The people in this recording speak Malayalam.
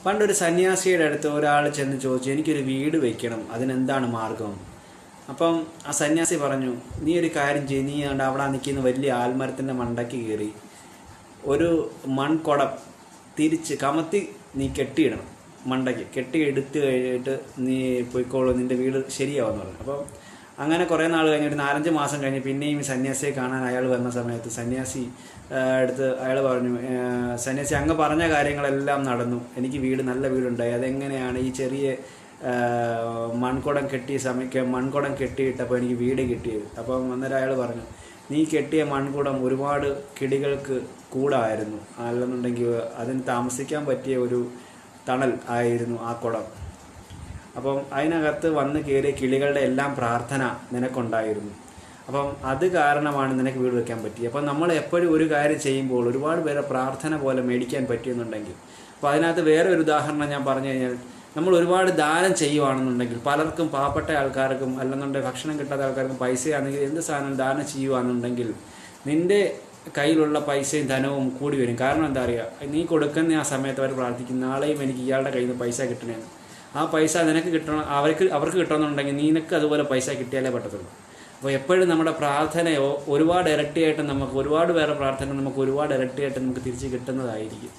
പണ്ടൊരു സന്യാസിയുടെ അടുത്ത് ഒരാൾ ചെന്ന് ചോദിച്ചു, എനിക്കൊരു വീട് വെക്കണം, അതിനെന്താണ് മാർഗം? അപ്പം ആ സന്യാസി പറഞ്ഞു, നീ ഒരു കാര്യം ചെയ്യ്, നീ അവിടെ നിൽക്കുന്ന വലിയ ആൽമരത്തിൻ്റെ മണ്ടയ്ക്ക് കയറി ഒരു മൺകുടം തിരിച്ച് കമത്തി നീ കെട്ടിയിടണം, മണ്ടയ്ക്ക് കെട്ടി എടുത്ത് കഴിഞ്ഞിട്ട് നീ പോയിക്കോളൂ, നിൻ്റെ വീട് ശരിയാവുമെന്ന് പറഞ്ഞു. അപ്പം അങ്ങനെ കുറേ നാൾ കഴിഞ്ഞ് ഒരു 4-5 മാസം കഴിഞ്ഞ് പിന്നെയും സന്യാസിയെ കാണാൻ അയാൾ വന്ന സമയത്ത് സന്യാസി അടുത്ത് അയാൾ പറഞ്ഞു, സന്യാസി അങ്ങ് പറഞ്ഞ കാര്യങ്ങളെല്ലാം നടന്നു, എനിക്ക് നല്ല വീടുണ്ടായി, അതെങ്ങനെയാണ് ഈ ചെറിയ മൺകുടം കെട്ടിയിട്ടപ്പോൾ എനിക്ക് വീട് കിട്ടിയത്? അപ്പം അന്നേരം അയാൾ പറഞ്ഞു, നീ കെട്ടിയ മൺകുടം ഒരുപാട് കിളികൾക്ക് കൂടായിരുന്നു, അല്ലെന്നുണ്ടെങ്കിൽ അതിന് താമസിക്കാൻ പറ്റിയ ഒരു തണൽ ആയിരുന്നു ആ കുടം. അപ്പം അതിനകത്ത് വന്ന് കയറിയ കിളികളുടെ എല്ലാം പ്രാർത്ഥന നിനക്കുണ്ടായിരുന്നു. അപ്പം അത് കാരണമാണ് നിനക്ക് വീട് വയ്ക്കാൻ പറ്റിയത്. അപ്പം നമ്മൾ എപ്പോഴും ഒരു കാര്യം ചെയ്യുമ്പോൾ ഒരുപാട് പേരെ പ്രാർത്ഥന പോലെ മേടിക്കാൻ പറ്റിയെന്നുണ്ടെങ്കിൽ, അപ്പോൾ അതിനകത്ത് വേറെ ഒരു ഉദാഹരണം ഞാൻ പറഞ്ഞു കഴിഞ്ഞാൽ, നമ്മൾ ഒരുപാട് ദാനം ചെയ്യുവാണെന്നുണ്ടെങ്കിൽ, പലർക്കും പാവപ്പെട്ട ആൾക്കാർക്കും അല്ലെന്നുണ്ടെങ്കിൽ ഭക്ഷണം കിട്ടാത്ത ആൾക്കാർക്കും പൈസയാണെങ്കിൽ എന്ത് സാധനം ദാനം ചെയ്യുകയാണെന്നുണ്ടെങ്കിൽ നിൻ്റെ കയ്യിലുള്ള പൈസയും ധനവും കൂടി വരും. കാരണം എന്താ പറയുക, നീ കൊടുക്കുന്ന ആ സമയത്ത് അവർ പ്രാർത്ഥിക്കും, നാളെയും എനിക്ക് ഇയാളുടെ കയ്യിൽ നിന്ന് പൈസ കിട്ടണേന്ന്. ആ പൈസ നിനക്ക് കിട്ടണം, അവർക്ക് കിട്ടണമെന്നുണ്ടെങ്കിൽ നിനക്ക് അതുപോലെ പൈസ കിട്ടിയാലേ പറ്റത്തുള്ളൂ. അപ്പോൾ എപ്പോഴും നമ്മുടെ പ്രാർത്ഥനയോ ഒരുപാട് ഇരട്ടിയായിട്ട് ഒരുപാട് പേരുടെ പ്രാർത്ഥന നമുക്ക് ഒരുപാട് ഇരട്ടിയായിട്ട് നമുക്ക് തിരിച്ച് കിട്ടുന്നതായിരിക്കും.